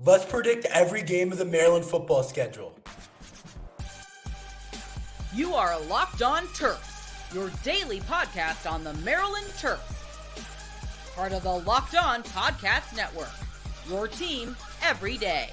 Let's predict every game of the Maryland football schedule. You are Locked On Terps, your daily podcast on the Maryland Terps. Part of the Locked On Podcast Network, your team every day.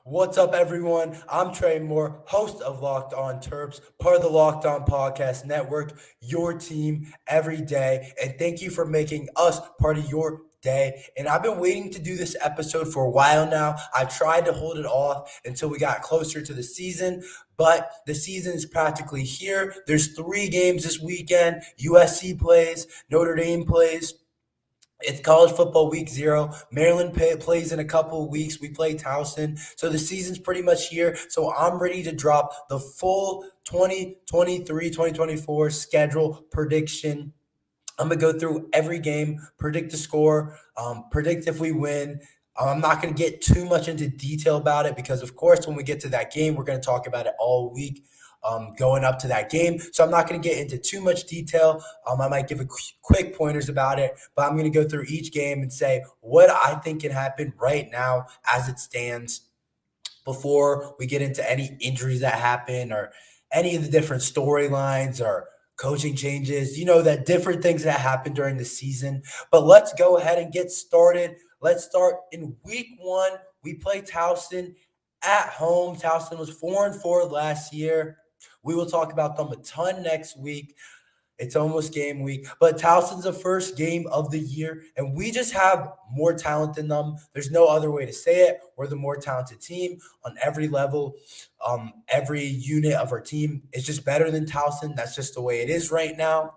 What's up, everyone? I'm Tre Moore, host of Locked On Terps, part of the Locked On Podcast Network, your team every day. And thank you for making us part of your day. And I've been waiting to do this episode for a while now. I tried to hold it off until we got closer to the season, but the season is practically here. There's 3 games this weekend. USC plays, Notre Dame plays. It's college football week 0. Maryland plays in a couple of weeks. We play Towson. So the season's pretty much here. So I'm ready to drop the full 2023-2024 schedule prediction. I'm going to go through every game, predict the score, predict if we win. I'm not going to get too much into detail about it because, of course, when we get to that game, we're going to talk about it all week. Going up to that game. So I'm not going to get into too much detail. I might give a quick pointers about it, but I'm going to go through each game and say what I think can happen right now as it stands before we get into any injuries that happen or any of the different storylines or coaching changes, that different things that happen during the season. But let's go ahead and get started. Let's start in week 1. We play Towson at home. Towson was 4-4 last year. We will talk about them a ton next week. It's almost game week. But Towson's the first game of the year, and we just have more talent than them. There's no other way to say it. We're the more talented team on every level. Every unit of our team is just better than Towson. That's just the way it is right now.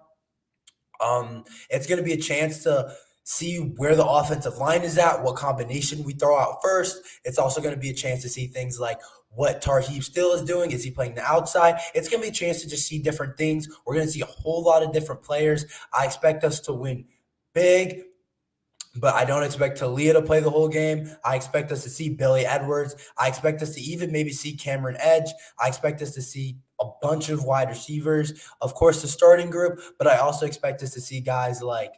It's going to be a chance to see where the offensive line is at, what combination we throw out first. It's also going to be a chance to see things like what Tarheeb still is doing. Is he playing the outside? It's going to be a chance to just see different things. We're going to see a whole lot of different players. I expect us to win big, but I don't expect Talia to play the whole game. I expect us to see Billy Edwards. I expect us to even maybe see Cameron Edge. I expect us to see a bunch of wide receivers. Of course, the starting group, but I also expect us to see guys like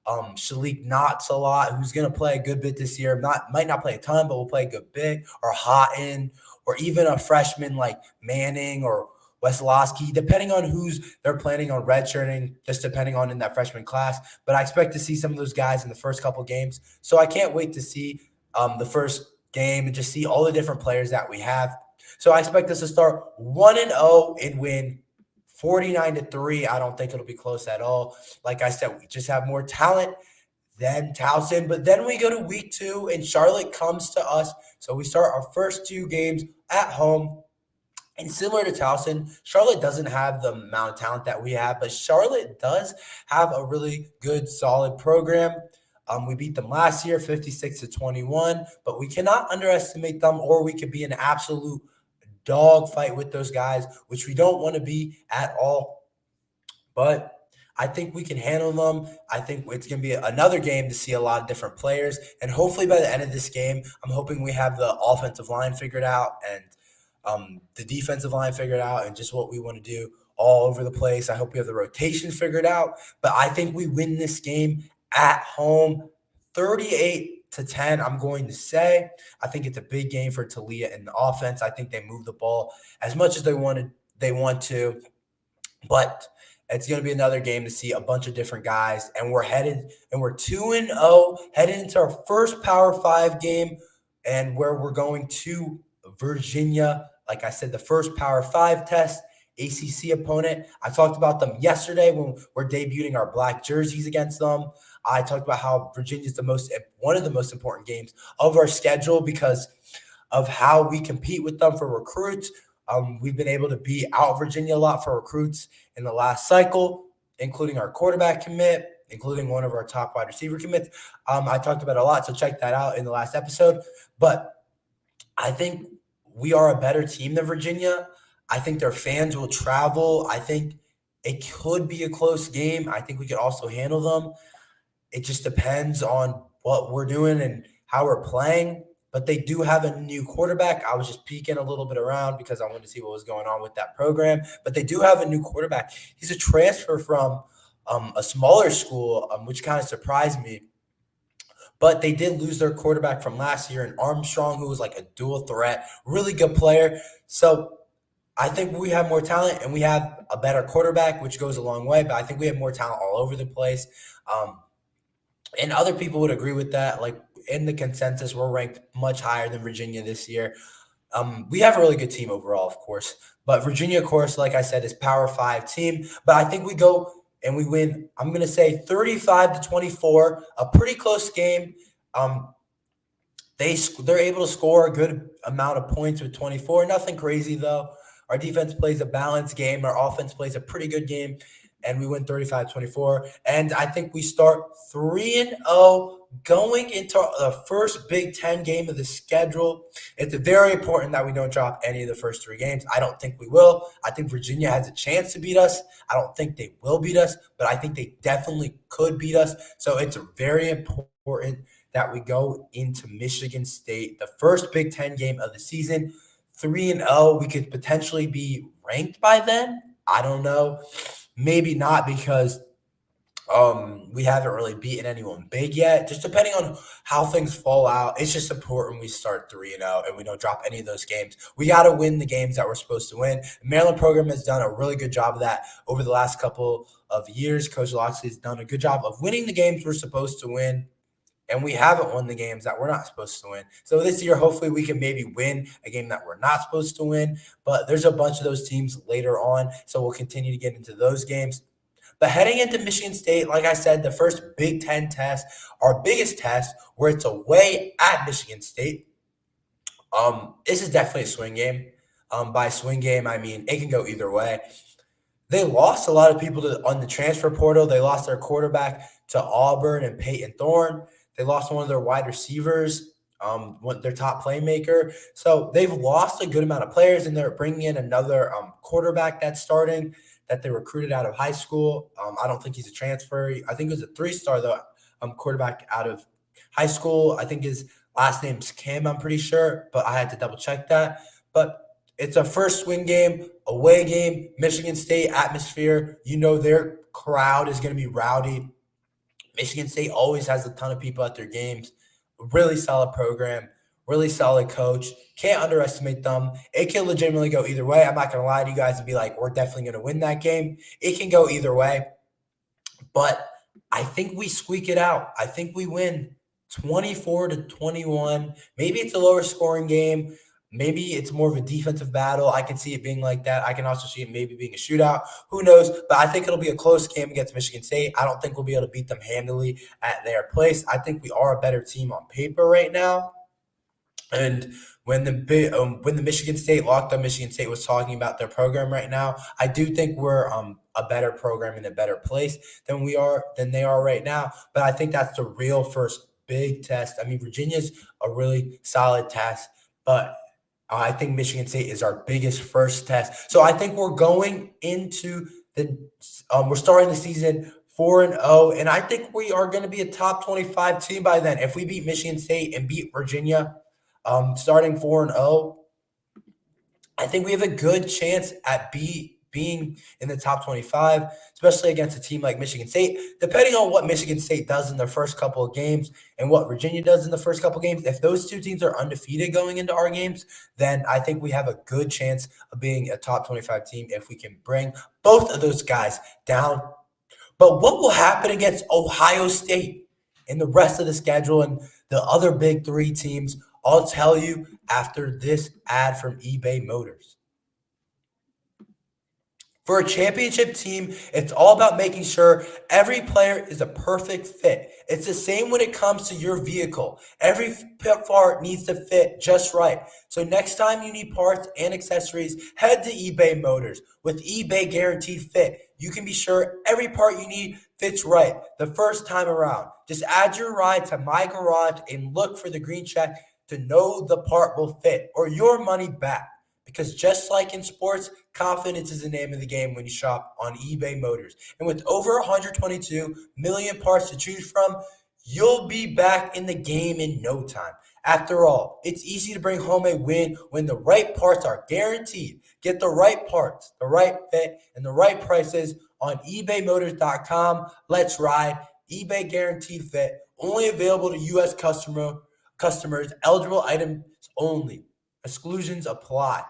Shalik Knotts a lot, who's going to play a good bit this year. Might not play a ton, but will play a good bit. Or Houghton, or even a freshman like Manning or Weslowski, depending on who's they're planning on redshirting, just depending on in that freshman class. But I expect to see some of those guys in the first couple games. So I can't wait to see the first game and just see all the different players that we have. So I expect us to start 1-0 and win 49-3. I don't think it'll be close at all. Like I said, we just have more talent than Towson. But then we go to week 2, and Charlotte comes to us. So we start our first 2 games at home. And similar to Towson, Charlotte doesn't have the amount of talent that we have, but Charlotte does have a really good, solid program. We beat them last year, 56-21, but we cannot underestimate them, or we could be an absolute dog fight with those guys, which we don't want to be at all. But I think we can handle them. I think it's going to be another game to see a lot of different players. And hopefully by the end of this game, I'm hoping we have the offensive line figured out and the defensive line figured out and just what we want to do all over the place. I hope we have the rotation figured out. But I think we win this game at home 38-10, I'm going to say. I think it's a big game for Talia and the offense. I think they move the ball as much as they want to. But it's going to be another game to see a bunch of different guys. And we're 2-0, headed into our first Power 5 game, and where we're going to Virginia. Like I said, the first Power 5 test, ACC opponent. I talked about them yesterday when we're debuting our black jerseys against them. I talked about how Virginia is one of the most important games of our schedule because of how we compete with them for recruits. We've been able to beat out Virginia a lot for recruits in the last cycle, including our quarterback commit, including one of our top wide receiver commits. I talked about it a lot, so check that out in the last episode. But I think we are a better team than Virginia. I think their fans will travel. I think it could be a close game. I think we could also handle them. It just depends on what we're doing and how we're playing. But they do have a new quarterback. I was just peeking a little bit around because I wanted to see what was going on with that program. But they do have a new quarterback. He's a transfer from a smaller school, which kind of surprised me. But they did lose their quarterback from last year, and Armstrong, who was like a dual threat, really good player. So I think we have more talent and we have a better quarterback, which goes a long way. But I think we have more talent all over the place. Um, and other people would agree with that. Like in the consensus, we're ranked much higher than Virginia this year. We have a really good team overall, of course. But Virginia, of course, like I said, is Power Five team. But I think we go and we win. I'm going to say 35-24, a pretty close game. Um, they're able to score a good amount of points with 24. Nothing crazy though. Our defense plays a balanced game. Our offense plays a pretty good game, and we win 35-24. And I think we start 3-0 going into the first Big Ten game of the schedule. It's very important that we don't drop any of the first three games. I don't think we will. I think Virginia has a chance to beat us. I don't think they will beat us, but I think they definitely could beat us. So it's very important that we go into Michigan State, the first Big Ten game of the season, 3-0. We could potentially be ranked by then. I don't know. Maybe not because we haven't really beaten anyone big yet. Just depending on how things fall out, it's just important we start 3-0 and we don't drop any of those games. We got to win the games that we're supposed to win. The Maryland program has done a really good job of that over the last couple of years. Coach Loxley has done a good job of winning the games we're supposed to win. And we haven't won the games that we're not supposed to win. So this year, hopefully we can maybe win a game that we're not supposed to win. But there's a bunch of those teams later on. So we'll continue to get into those games. But heading into Michigan State, like I said, the first Big Ten test, our biggest test, where it's away at Michigan State. This is definitely a swing game. By swing game, I mean it can go either way. They lost a lot of people on the transfer portal. They lost their quarterback to Auburn and Peyton Thorne. They lost one of their wide receivers, their top playmaker. So they've lost a good amount of players, and they're bringing in another quarterback that's starting that they recruited out of high school. I don't think he's a transfer. I think he was a three-star, though, quarterback out of high school. I think his last name's Kim, I'm pretty sure, but I had to double-check that. But it's a first swing game, away game, Michigan State atmosphere. You know their crowd is going to be rowdy. Michigan State always has a ton of people at their games. Really solid program, really solid coach. Can't underestimate them. It can legitimately go either way. I'm not going to lie to you guys and be like, we're definitely going to win that game. It can go either way. But I think we squeak it out. I think we win 24-21. Maybe it's a lower scoring game. Maybe it's more of a defensive battle. I can see it being like that. I can also see it maybe being a shootout. Who knows? But I think it'll be a close game against Michigan State. I don't think we'll be able to beat them handily at their place. I think we are a better team on paper right now. And when the Michigan State locked up, Michigan State was talking about their program right now. I do think we're a better program in a better place than they are right now. But I think that's the real first big test. I mean, Virginia's a really solid test, but I think Michigan State is our biggest first test. So I think we're going into we're starting the season 4-0, and I think we are going to be a top 25 team by then. If we beat Michigan State and beat Virginia, starting 4-0, I think we have a good chance at being in the top 25, especially against a team like Michigan State. Depending on what Michigan State does in their first couple of games and what Virginia does in the first couple of games, if those two teams are undefeated going into our games, then I think we have a good chance of being a top 25 team if we can bring both of those guys down. But what will happen against Ohio State and the rest of the schedule and the other big three teams? I'll tell you after this ad from eBay Motors. For a championship team, it's all about making sure every player is a perfect fit. It's the same when it comes to your vehicle. Every part needs to fit just right. So next time you need parts and accessories, head to eBay Motors. With eBay Guaranteed Fit, you can be sure every part you need fits right the first time around. Just add your ride to My Garage and look for the green check to know the part will fit or your money back. Because just like in sports, confidence is the name of the game when you shop on eBay Motors. And with over 122 million parts to choose from, you'll be back in the game in no time. After all, it's easy to bring home a win when the right parts are guaranteed. Get the right parts, the right fit, and the right prices on ebaymotors.com. Let's ride. eBay Guaranteed Fit. Only available to U.S. customers. Eligible items only. Exclusions apply.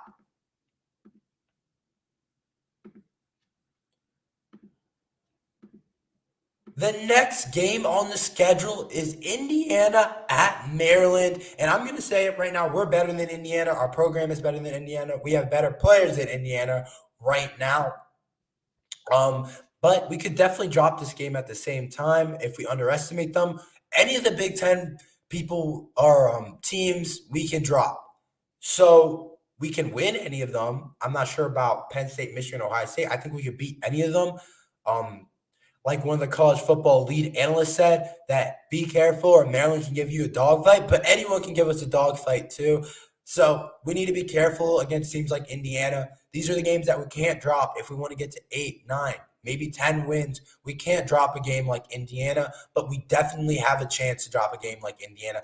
The next game on the schedule is Indiana at Maryland. And I'm going to say it right now. We're better than Indiana. Our program is better than Indiana. We have better players than Indiana right now. But we could definitely drop this game at the same time if we underestimate them. Any of the Big Ten people or teams we can drop. So we can win any of them. I'm not sure about Penn State, Michigan, Ohio State. I think we could beat any of them. Like one of the college football lead analysts said, that be careful or Maryland can give you a dogfight, but anyone can give us a dogfight too. So we need to be careful against teams like Indiana. These are the games that we can't drop if we want to get to 8, 9, maybe 10 wins. We can't drop a game like Indiana, but we definitely have a chance to drop a game like Indiana.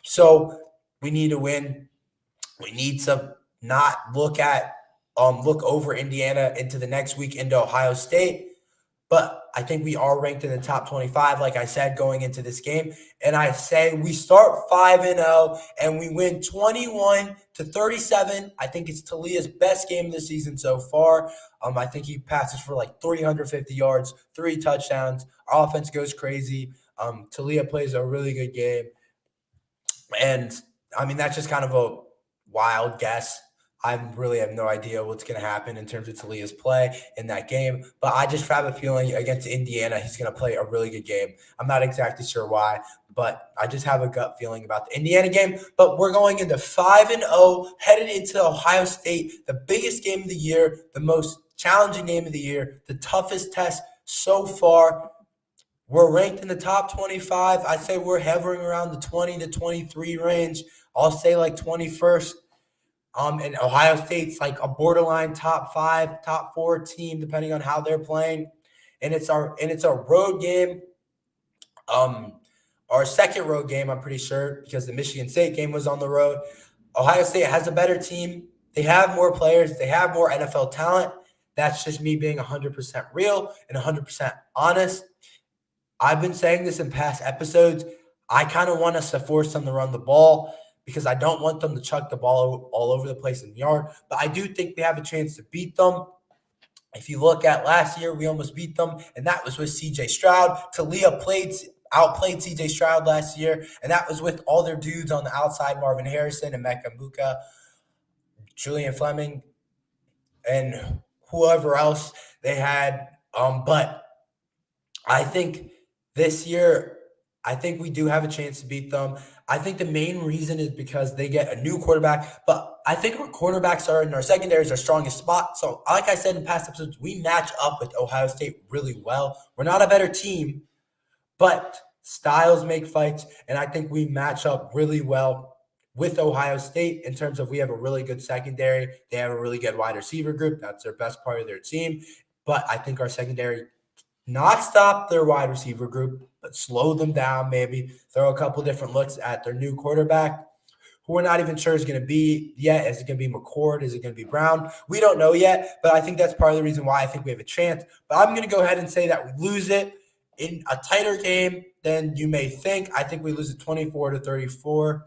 So we need to win. We need to not look over Indiana into the next week into Ohio State. But I think we are ranked in the top 25, like I said, going into this game. And I say we start 5-0 and we win 21-37. I think it's Talia's best game of the season so far. I think he passes for like 350 yards, 3 touchdowns. Our offense goes crazy. Talia plays a really good game. And, I mean, that's just kind of a wild guess. I really have no idea what's going to happen in terms of Talia's play in that game. But I just have a feeling against Indiana, he's going to play a really good game. I'm not exactly sure why, but I just have a gut feeling about the Indiana game. But we're going into 5-0, headed into Ohio State, the biggest game of the year, the most challenging game of the year, the toughest test so far. We're ranked in the top 25. I'd say we're hovering around the 20 to 23 range. I'll say like 21st. And Ohio State's like a borderline top 5, top 4 team, depending on how they're playing. And it's a road game. Our second road game, I'm pretty sure, because the Michigan State game was on the road. Ohio State has a better team. They have more players. They have more NFL talent. That's just me being 100% real and 100% honest. I've been saying this in past episodes. I kind of want us to force them to run the ball, because I don't want them to chuck the ball all over the place in the yard. But I do think we have a chance to beat them. If you look at last year, we almost beat them, and that was with C.J. Stroud. Talia outplayed C.J. Stroud last year, and that was with all their dudes on the outside, Marvin Harrison and Mecca Mbuka, Julian Fleming, and whoever else they had. But I think this year, I think we do have a chance to beat them. I think the main reason is because they get a new quarterback, but I think our quarterbacks are in our secondary is our strongest spot. So like I said in past episodes, we match up with Ohio State really well. We're not a better team, but styles make fights, and I think we match up really well with Ohio State in terms of we have a really good secondary. They have a really good wide receiver group. That's their best part of their team. But I think our secondary not stop their wide receiver group, but slow them down, maybe throw a couple different looks at their new quarterback, who we're not even sure is going to be yet. Is it going to be McCord? Is it going to be Brown? We don't know yet, but I think that's part of the reason why I think we have a chance. But I'm going to go ahead and say that we lose it in a tighter game than you may think. I think we lose it 24-34.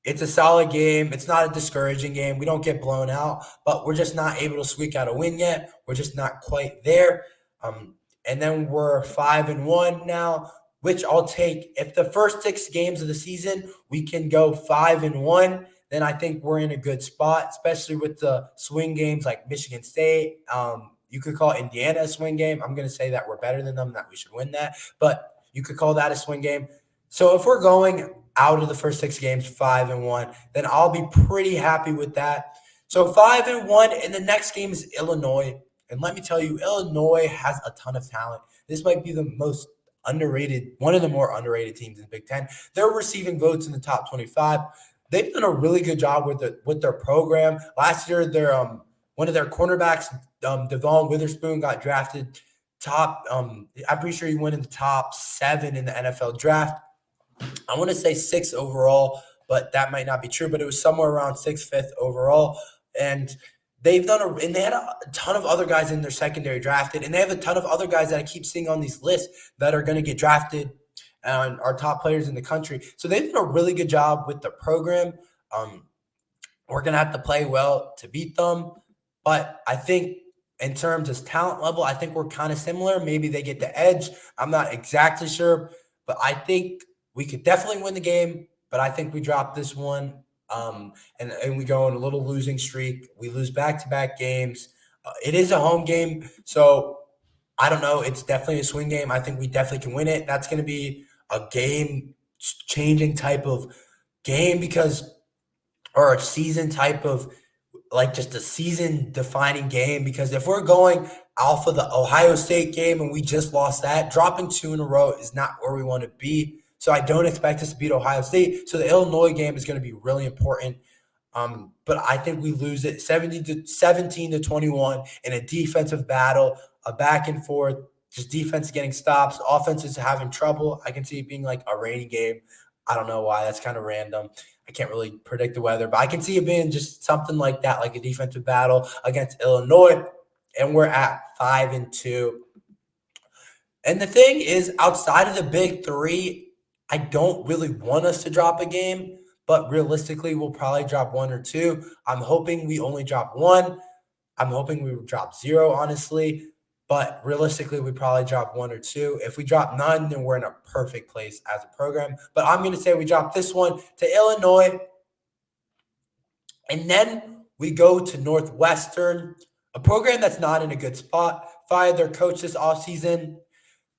It's a solid game. It's not a discouraging game. We don't get blown out, but we're just not able to squeak out a win yet. We're just not quite there. And then we're 5-1 now, which I'll take. If the first 6 games of the season we can go 5-1, then I think we're in a good spot, especially with the swing games like Michigan State. You could call Indiana a swing game. I'm going to say that we're better than them, that we should win that, but you could call that a swing game. So if we're going out of the first 6 games 5-1, then I'll be pretty happy with that. So 5-1, and the next game is Illinois. And let me tell you, Illinois has a ton of talent. This might be the most underrated, one of the more underrated teams in the Big Ten. They're receiving votes in the top 25. They've done a really good job with their program. Last year, one of their cornerbacks, Devon Witherspoon, got drafted top. I'm pretty sure he went in the top 7 in the NFL draft. I want to say 6 overall, but that might not be true. But it was somewhere around 6th, 5th overall. And they've done and they had a ton of other guys in their secondary drafted, and they have a ton of other guys that I keep seeing on these lists that are going to get drafted and are top players in the country. So they've done a really good job with the program. We're going to have to play well to beat them. But I think in terms of talent level, I think we're kind of similar. Maybe they get the edge. I'm not exactly sure. But I think we could definitely win the game. But I think we drop this one. And we go on a little losing streak. We lose back-to-back games. It is a home game. So I don't know. It's definitely a swing game. I think we definitely can win it. That's going to be a game-changing type of game or a season type of just a season defining game, because if we're going off of the Ohio State game and we just lost that, dropping 2 in a row is not where we want to be. So I don't expect us to beat Ohio State. So the Illinois game is going to be really important. But I think we lose it 17-21 in a defensive battle, a back and forth, just defense getting stops, offense is having trouble. I can see it being like a rainy game. I don't know why. That's kind of random. I can't really predict the weather, but I can see it being just something like that, like a defensive battle against Illinois. And we're at 5-2. And the thing is, outside of the big three, I don't really want us to drop a game, but realistically, we'll probably drop 1 or 2. I'm hoping we only drop 1. I'm hoping we drop 0, honestly. But realistically, we probably drop 1 or 2. If we drop none, then we're in a perfect place as a program. But I'm going to say we drop this one to Illinois. And then we go to Northwestern, a program that's not in a good spot. Fired their coach this offseason.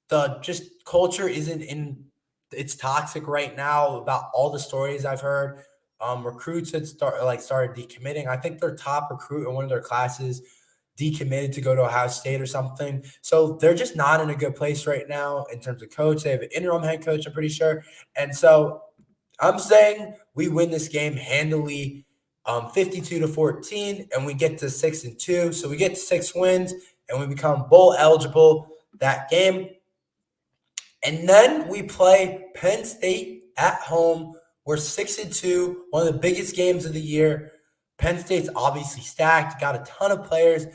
The just culture isn't in – it's toxic right now about all the stories I've heard. Recruits had started decommitting. I think their top recruit in one of their classes decommitted to go to Ohio State or something. So they're just not in a good place right now in terms of coach. They have an interim head coach, I'm pretty sure. And so I'm saying we win this game handily, 52-14, and we get to 6-2. So we get to 6 wins, and we become bowl eligible that game. And then we play Penn State at home. We're 6-2, one of the biggest games of the year. Penn State's obviously stacked, got a ton of players,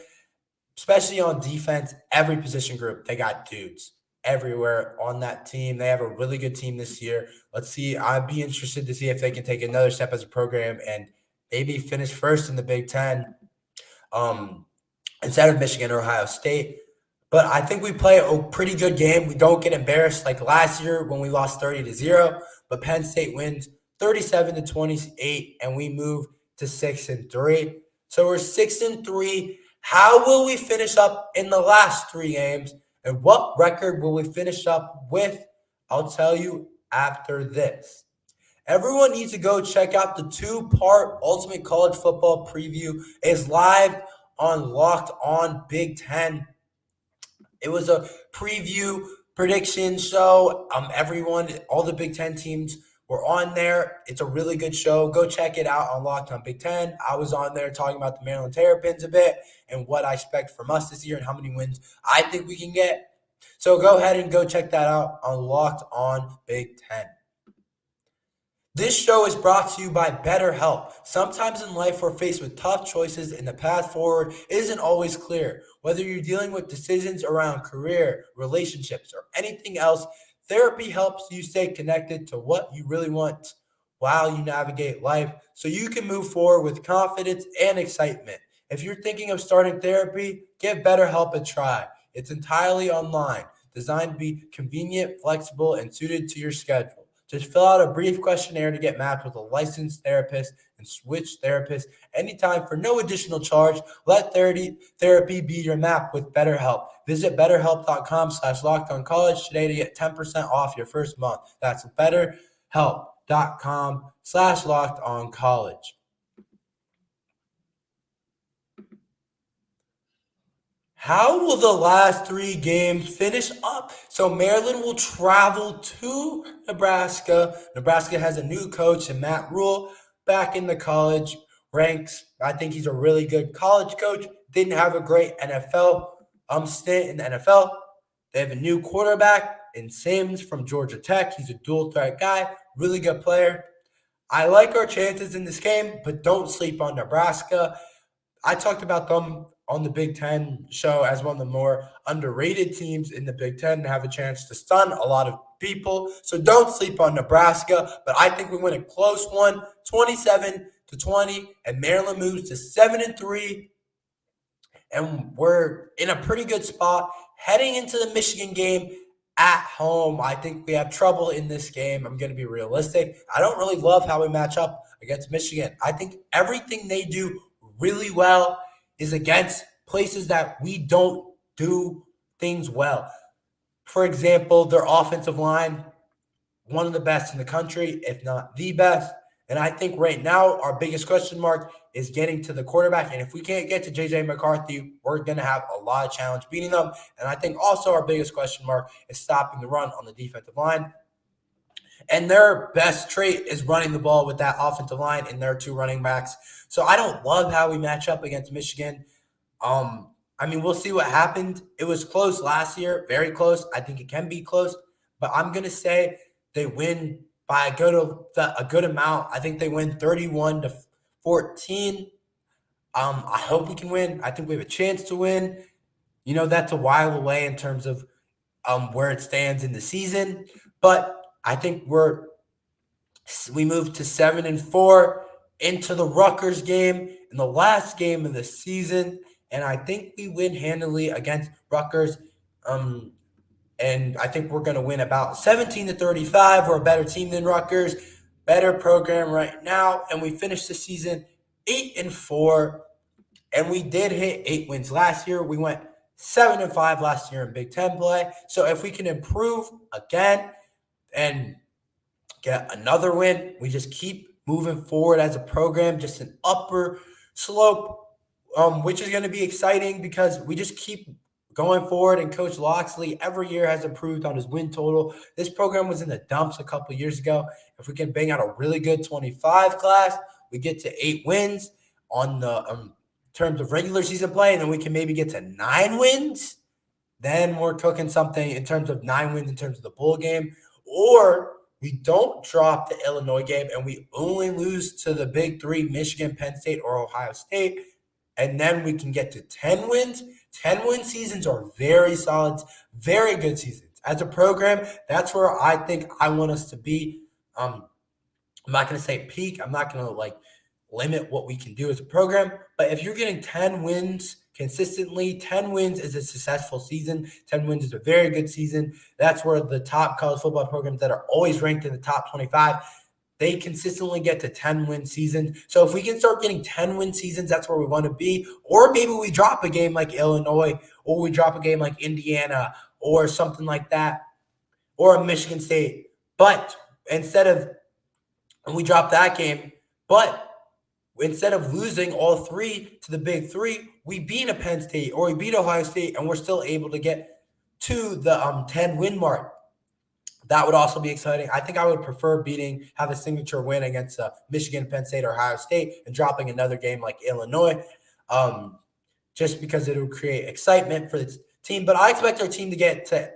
especially on defense. Every position group, they got dudes everywhere on that team. They have a really good team this year. Let's see. I'd be interested to see if they can take another step as a program and maybe finish first in the Big Ten instead of Michigan or Ohio State. But I think we play a pretty good game. We don't get embarrassed like last year when we lost 30-0. But Penn State wins 37-28, and we move to 6-3. So we're 6-3. How will we finish up in the last 3 games? And what record will we finish up with? I'll tell you after this. Everyone needs to go check out the 2-part Ultimate College Football Preview. It's live on Locked On Big Ten. It was a preview prediction show. All the Big Ten teams were on there. It's a really good show. Go check it out on Locked On Big Ten. I was on there talking about the Maryland Terrapins a bit and what I expect from us this year and how many wins I think we can get. So go ahead and go check that out on Locked On Big Ten. This show is brought to you by BetterHelp. Sometimes in life we're faced with tough choices and the path forward isn't always clear. Whether you're dealing with decisions around career, relationships, or anything else, therapy helps you stay connected to what you really want while you navigate life so you can move forward with confidence and excitement. If you're thinking of starting therapy, give BetterHelp a try. It's entirely online, designed to be convenient, flexible, and suited to your schedule. Just fill out a brief questionnaire to get matched with a licensed therapist and switch therapists anytime for no additional charge. Let therapy be your map with BetterHelp. Visit BetterHelp.com/LockedOnCollege today to get 10% off your first month. That's BetterHelp.com/LockedOnCollege. How will the last 3 games finish up? So Maryland will travel to Nebraska. Nebraska has a new coach, and Matt Rule back in the college ranks. I think he's a really good college coach. Didn't have a great NFL stint in the NFL. They have a new quarterback in Sims from Georgia Tech. He's a dual threat guy, really good player. I like our chances in this game, but don't sleep on Nebraska. I talked about them on the Big Ten show as one of the more underrated teams in the Big Ten and have a chance to stun a lot of people. So don't sleep on Nebraska, but I think we win a close one, 27-20, and Maryland moves to 7-3, and we're in a pretty good spot heading into the Michigan game at home. I think we have trouble in this game. I'm going to be realistic. I don't really love how we match up against Michigan. I think everything they do really well is against places that we don't do things well. For example, their offensive line, one of the best in the country, if not the best. And I think right now our biggest question mark is getting to the quarterback. And if we can't get to J.J. McCarthy, we're going to have a lot of challenge beating them. And I think also our biggest question mark is stopping the run on the defensive line. And their best trait is running the ball with that offensive line and their two running backs. So I don't love how we match up against Michigan. We'll see what happened. It was close last year, very close. I think it can be close. But I'm going to say they win by a good amount. I think they win 31-14. I hope we can win. I think we have a chance to win. That's a while away in terms of where it stands in the season. But I think we moved to 7-4 into the Rutgers game in the last game of the season. And I think we win handily against Rutgers. And I think we're going to win about 17-35. We're a better team than Rutgers, better program right now. And we finished the season 8-4. And we did hit 8 wins last year. We went 7-5 last year in Big Ten play. So if we can improve again and get another win, we just keep moving forward as a program, just an upper slope, which is going to be exciting because we just keep going forward. And Coach Loxley every year has improved on his win total. This program was in the dumps a couple of years ago. If we can bang out a really good 25 class, we get to 8 wins on the terms of regular season play, and then we can maybe get to 9 wins. Then we're cooking something in terms of 9 wins in terms of the bowl game. Or we don't drop the Illinois game and we only lose to the big 3, Michigan, Penn State, or Ohio State. And then we can get to 10 wins. 10-win seasons are very solid, very good seasons. As a program, that's where I think I want us to be. I'm not going to say peak. I'm not going to limit what we can do as a program. But if you're getting 10 wins consistently, 10 wins is a successful season. 10 wins is a very good season. That's where the top college football programs that are always ranked in the top 25, they consistently get to 10-win seasons. So if we can start getting 10-win seasons, that's where we want to be. Or maybe we drop a game like Illinois, or we drop a game like Indiana, or something like that, or a Michigan State. But instead of losing all 3 to the big 3, we beat a Penn State or we beat Ohio State, and we're still able to get to the 10-win mark. That would also be exciting. I think I would prefer have a signature win against Michigan, Penn State, or Ohio State and dropping another game like Illinois, just because it would create excitement for the team. But I expect our team to get to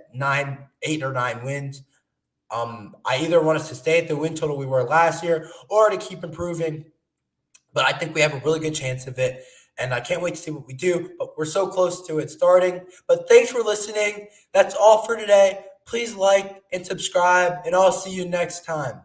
8 or 9 wins. I either want us to stay at the win total we were last year or to keep improving. But I think we have a really good chance of it. And I can't wait to see what we do. But we're so close to it starting. But thanks for listening. That's all for today. Please like and subscribe, and I'll see you next time.